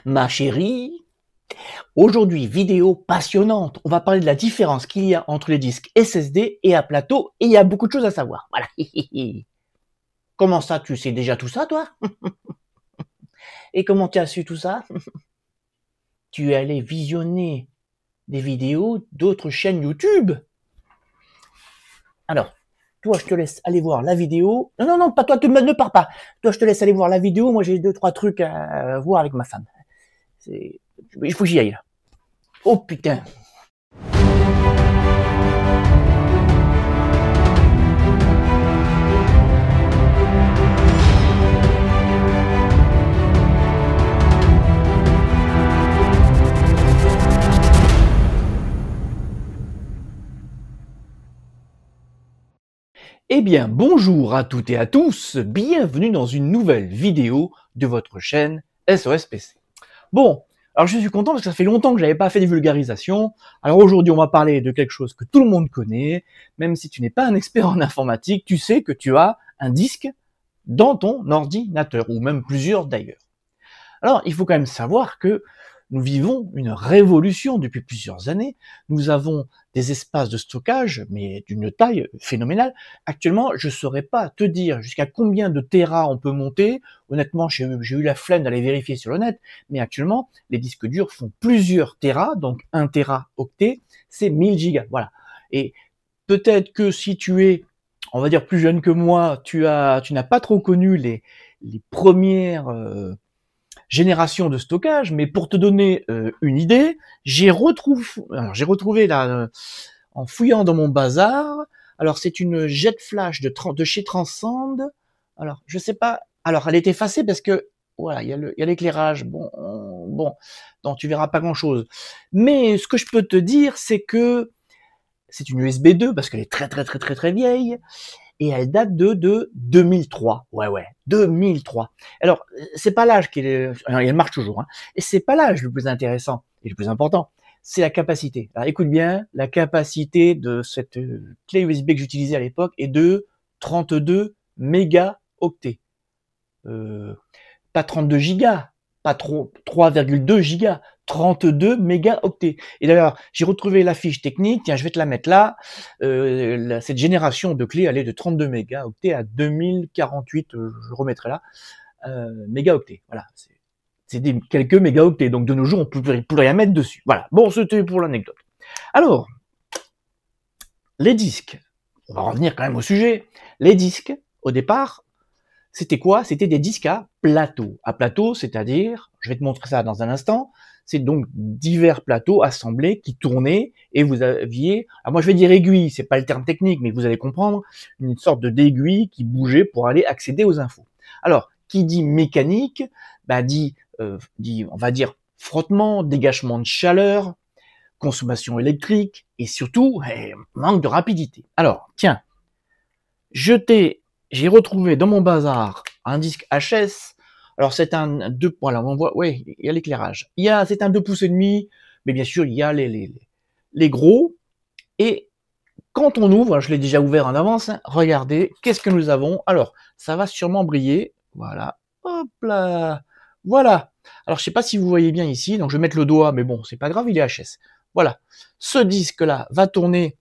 Ma chérie, aujourd'hui, vidéo passionnante. On va parler de la différence qu'il y a entre les disques SSD et à plateau, et il y a beaucoup de choses à savoir. Voilà. Comment ça, tu sais déjà tout ça, toi? Et comment tu as su tout ça? Tu es allé visionner des vidéos d'autres chaînes YouTube. Alors, toi, je te laisse aller voir la vidéo. Non, non, non, pas toi, ne pars pas. Toi, je te laisse aller voir la vidéo. Moi, j'ai 2-3 trucs à voir avec ma femme. Il faut que j'y aille, là. Oh, putain. Eh bien, bonjour à toutes et à tous, bienvenue dans une nouvelle vidéo de votre chaîne SOS PC. Bon, alors je suis content parce que ça fait longtemps que je n'avais pas fait de vulgarisation. Alors aujourd'hui, on va parler de quelque chose que tout le monde connaît, même si tu n'es pas un expert en informatique, tu sais que tu as un disque dans ton ordinateur, ou même plusieurs d'ailleurs. Alors, il faut quand même savoir que nous vivons une révolution depuis plusieurs années. Nous avons des espaces de stockage, mais d'une taille phénoménale. Actuellement, je ne saurais pas te dire jusqu'à combien de téras on peut monter. Honnêtement, j'ai eu la flemme d'aller vérifier sur le net, mais actuellement, les disques durs font plusieurs téras, donc 1 téraoctet, c'est 1000 gigas. Voilà. Et peut-être que si tu es, on va dire, plus jeune que moi, tu n'as pas trop connu les premières génération de stockage, mais pour te donner une idée, j'ai retrouvé là, en fouillant dans mon bazar, alors c'est une jet flash de chez Transcend, alors je sais pas, alors elle est effacée parce que voilà, il y a l'éclairage, bon, donc tu verras pas grand chose. Mais ce que je peux te dire, c'est que c'est une USB 2 parce qu'elle est très vieille, et elle date de 2003. Ouais, 2003. Alors, c'est pas l'âge qui est... Elle marche toujours, hein. Et c'est pas l'âge le plus intéressant et le plus important, c'est la capacité. Alors, écoute bien, la capacité de cette clé USB que j'utilisais à l'époque est de 32 mégaoctets. Pas 32 gigas, pas 3,2 gigas, 32 mégaoctets. Et d'ailleurs, j'ai retrouvé la fiche technique, tiens, je vais te la mettre là. Cette génération de clés allait de 32 mégaoctets à 2048, je remettrai là, mégaoctets. Voilà, c'est quelques mégaoctets, donc de nos jours, on ne peut plus rien mettre dessus. Voilà, bon, c'était pour l'anecdote. Alors, les disques, on va revenir quand même au sujet. Les disques, au départ, c'était quoi? C'était des disques à plateau. À plateau, c'est-à-dire, je vais te montrer ça dans un instant, c'est donc divers plateaux assemblés qui tournaient et vous aviez, alors moi je vais dire aiguille, c'est pas le terme technique, mais vous allez comprendre, une sorte d'aiguille qui bougeait pour aller accéder aux infos. Alors, qui dit mécanique, bah dit, on va dire, frottement, dégagement de chaleur, consommation électrique et surtout, manque de rapidité. Alors, tiens, j'ai retrouvé dans mon bazar un disque HS. Alors c'est un 2, voilà, on voit, ouais, il y a l'éclairage. C'est un 2 pouces et demi, mais bien sûr, il y a les gros. Et quand on ouvre, je l'ai déjà ouvert en avance, hein, regardez, qu'est-ce que nous avons? Alors, ça va sûrement briller. Voilà. Hop là. Voilà. Alors, je sais pas si vous voyez bien ici, donc je vais mettre le doigt, mais bon, c'est pas grave, il est HS. Voilà. Ce disque-là va tourner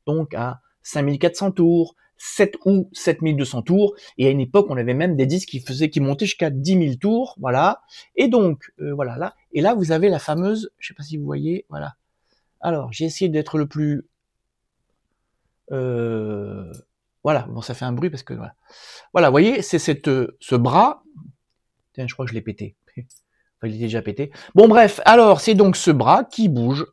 donc à 5400 tours, 7 ou 7200 tours, et à une époque, on avait même des disques qui montaient jusqu'à 10 000 tours, voilà. Et donc, voilà, là, et là, vous avez la fameuse, je sais pas si vous voyez, voilà. Alors, j'ai essayé d'être le plus... voilà, bon, ça fait un bruit parce que, voilà. Voilà, vous voyez, c'est ce bras, tiens, je crois que je l'ai pété. Enfin, il est déjà pété. Bon, bref, alors, c'est donc ce bras qui bouge,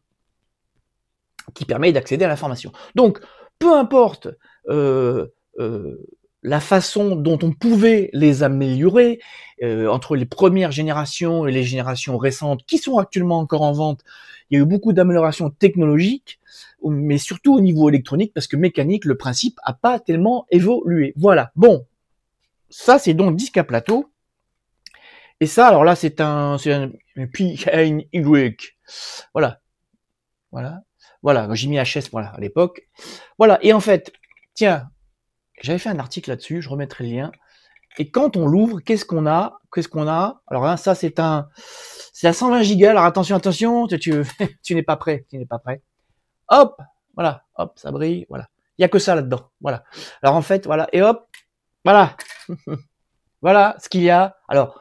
qui permet d'accéder à l'information. Donc, peu importe la façon dont on pouvait les améliorer, entre les premières générations et les générations récentes qui sont actuellement encore en vente, il y a eu beaucoup d'améliorations technologiques, mais surtout au niveau électronique, parce que mécanique, le principe n'a pas tellement évolué. Voilà, bon, ça c'est donc disque à plateau, et ça, alors là, c'est un PNY, voilà, j'ai mis HS, voilà, à l'époque. Voilà, et en fait, tiens, j'avais fait un article là-dessus, je remettrai le lien. Et quand on l'ouvre, qu'est-ce qu'on a? Alors là, ça, c'est un C'est à 120 gigas, alors attention, attention, tu n'es pas prêt, tu n'es pas prêt. Hop, voilà, hop, ça brille, voilà. Il n'y a que ça là-dedans, voilà. Alors en fait, voilà, et hop, voilà. Voilà ce qu'il y a. Alors,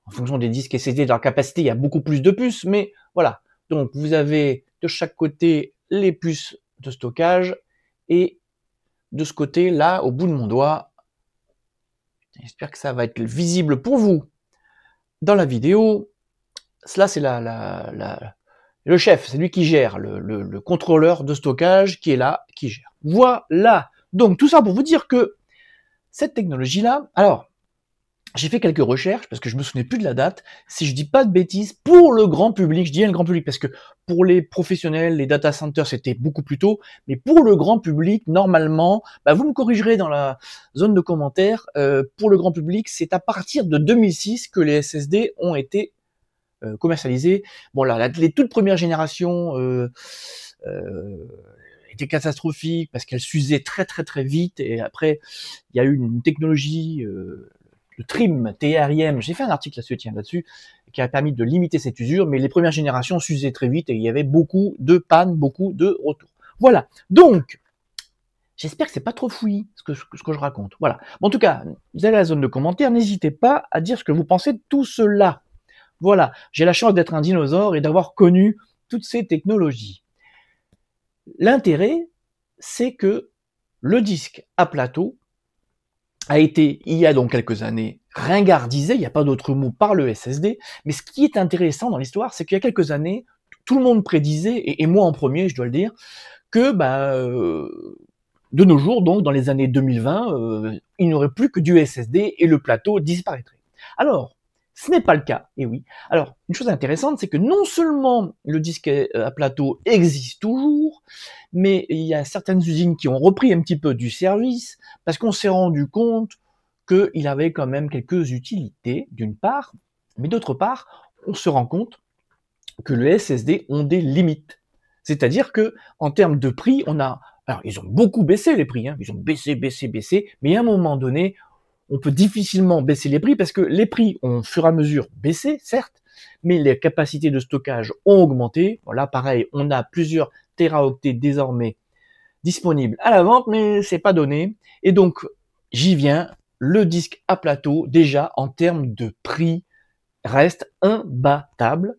en fonction des disques SSD, de leur capacité, il y a beaucoup plus de puces, mais voilà. Donc, vous avez de chaque côté les puces de stockage, et de ce côté, là, au bout de mon doigt, j'espère que ça va être visible pour vous dans la vidéo. Cela, c'est le chef, c'est lui qui gère, le contrôleur de stockage qui est là, qui gère. Voilà. Donc, tout ça pour vous dire que cette technologie-là, alors, j'ai fait quelques recherches parce que je me souvenais plus de la date. Si je dis pas de bêtises, pour le grand public, je dis le grand public parce que pour les professionnels, les data centers, c'était beaucoup plus tôt. Mais pour le grand public, normalement, vous me corrigerez dans la zone de commentaires. Pour le grand public, c'est à partir de 2006 que les SSD ont été commercialisés. Bon là, les toutes premières générations étaient catastrophiques parce qu'elles s'usaient très très très vite. Et après, il y a eu une technologie le trim, TRIM, j'ai fait un article là-dessus, qui a permis de limiter cette usure, mais les premières générations s'usaient très vite et il y avait beaucoup de pannes, beaucoup de retours. Voilà. Donc, j'espère que c'est pas trop fouillis, ce que je raconte. Voilà. Bon, en tout cas, vous avez la zone de commentaires, n'hésitez pas à dire ce que vous pensez de tout cela. Voilà. J'ai la chance d'être un dinosaure et d'avoir connu toutes ces technologies. L'intérêt, c'est que le disque à plateau a été, il y a donc quelques années, ringardisé, il n'y a pas d'autre mot, par le SSD. Mais ce qui est intéressant dans l'histoire, c'est qu'il y a quelques années, tout le monde prédisait, et moi en premier, je dois le dire, que de nos jours, donc dans les années 2020, il n'y aurait plus que du SSD et le plateau disparaîtrait. Alors, ce n'est pas le cas, et oui. Alors, une chose intéressante, c'est que non seulement le disque à plateau existe toujours, mais il y a certaines usines qui ont repris un petit peu du service, parce qu'on s'est rendu compte qu'il avait quand même quelques utilités, d'une part, mais d'autre part, on se rend compte que le SSD ont des limites. C'est-à-dire que en termes de prix, alors ils ont beaucoup baissé les prix, ils ont baissé, mais à un moment donné, on peut difficilement baisser les prix parce que les prix ont au fur et à mesure baissé, certes, mais les capacités de stockage ont augmenté. Bon, là, pareil, on a plusieurs téraoctets désormais disponibles à la vente, mais c'est pas donné. Et donc, j'y viens, le disque à plateau, déjà, en termes de prix, reste imbattable.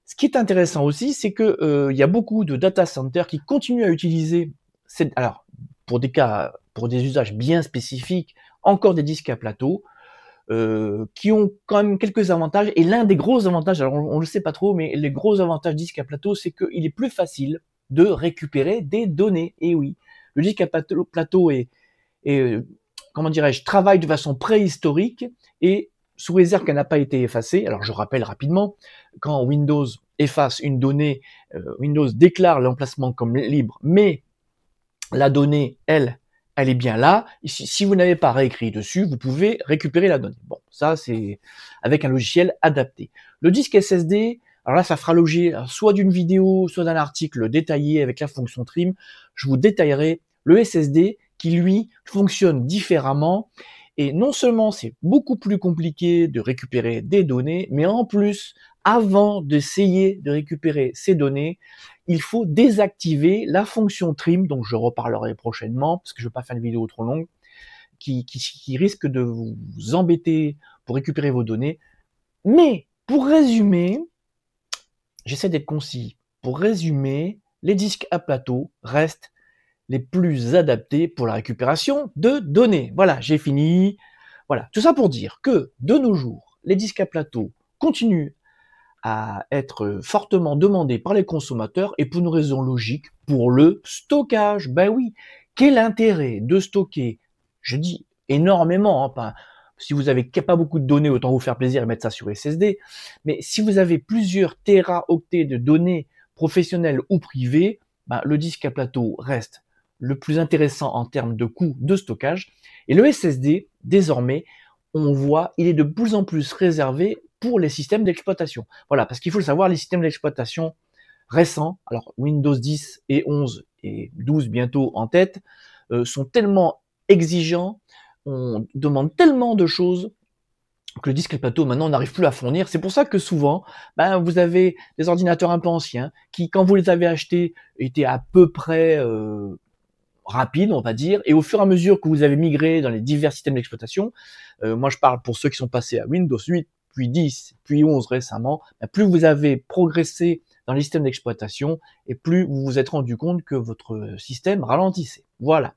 Ce qui est intéressant aussi, c'est que y a beaucoup de data centers qui continuent à utiliser alors, pour des usages bien spécifiques, encore des disques à plateau, qui ont quand même quelques avantages. Et l'un des gros avantages, alors on le sait pas trop, mais les gros avantages disque à plateau, c'est qu'il est plus facile de récupérer des données. Et oui, le disque à plateau est comment dirais-je, travaille de façon préhistorique et sous réserve qu'elle n'a pas été effacée. Alors je rappelle rapidement, quand Windows efface une donnée, Windows déclare l'emplacement comme libre, mais la donnée, elle est bien là. Si vous n'avez pas réécrit dessus, vous pouvez récupérer la donnée. Bon, ça c'est avec un logiciel adapté. Le disque SSD, alors là ça fera l'objet soit d'une vidéo, soit d'un article détaillé avec la fonction trim. Je vous détaillerai le SSD qui lui fonctionne différemment. Et non seulement c'est beaucoup plus compliqué de récupérer des données, mais en plus, avant d'essayer de récupérer ces données, il faut désactiver la fonction trim, dont je reparlerai prochainement, parce que je ne veux pas faire une vidéo trop longue, qui risque de vous embêter pour récupérer vos données. Mais, pour résumer, j'essaie d'être concis, pour résumer, les disques à plateau restent les plus adaptés pour la récupération de données. Voilà, j'ai fini. Voilà, tout ça pour dire que, de nos jours, les disques à plateau continuent à être fortement demandés par les consommateurs et pour une raison logique, pour le stockage. Ben oui, quel intérêt de stocker, je dis énormément, si vous avez pas beaucoup de données, autant vous faire plaisir et mettre ça sur SSD, mais si vous avez plusieurs téraoctets de données professionnelles ou privées, le disque à plateau reste le plus intéressant en termes de coût de stockage. Et le SSD, désormais, on voit, il est de plus en plus réservé pour les systèmes d'exploitation. Voilà, parce qu'il faut le savoir, les systèmes d'exploitation récents, alors Windows 10 et 11 et 12 bientôt en tête, sont tellement exigeants, on demande tellement de choses que le disque et le plateau, maintenant, on n'arrive plus à fournir. C'est pour ça que souvent, vous avez des ordinateurs un peu anciens qui, quand vous les avez achetés, étaient à peu près rapides, on va dire, et au fur et à mesure que vous avez migré dans les divers systèmes d'exploitation, moi je parle pour ceux qui sont passés à Windows 8, puis 10, puis 11 récemment, plus vous avez progressé dans les systèmes d'exploitation, et plus vous vous êtes rendu compte que votre système ralentissait. Voilà.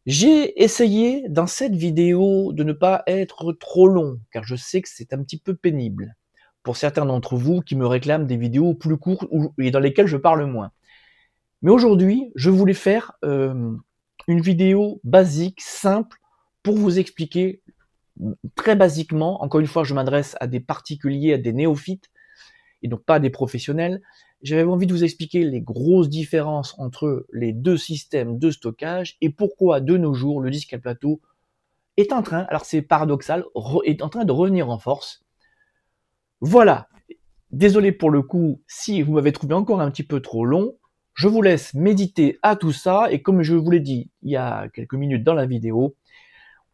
J'ai essayé dans cette vidéo de ne pas être trop long, car je sais que c'est un petit peu pénible pour certains d'entre vous qui me réclament des vidéos plus courtes et dans lesquelles je parle moins. Mais aujourd'hui, je voulais faire une vidéo basique, simple, pour vous expliquer très basiquement. Encore une fois, je m'adresse à des particuliers, à des néophytes, et donc pas à des professionnels. J'avais envie de vous expliquer les grosses différences entre les deux systèmes de stockage et pourquoi de nos jours le disque à plateau est en train, alors c'est paradoxal, est en train de revenir en force. Voilà. Désolé pour le coup si vous m'avez trouvé encore un petit peu trop long. Je vous laisse méditer à tout ça et comme je vous l'ai dit il y a quelques minutes dans la vidéo,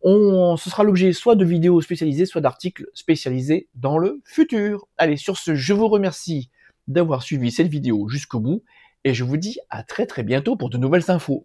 ce sera l'objet soit de vidéos spécialisées, soit d'articles spécialisés dans le futur. Allez, sur ce, je vous remercie d'avoir suivi cette vidéo jusqu'au bout et je vous dis à très bientôt pour de nouvelles infos.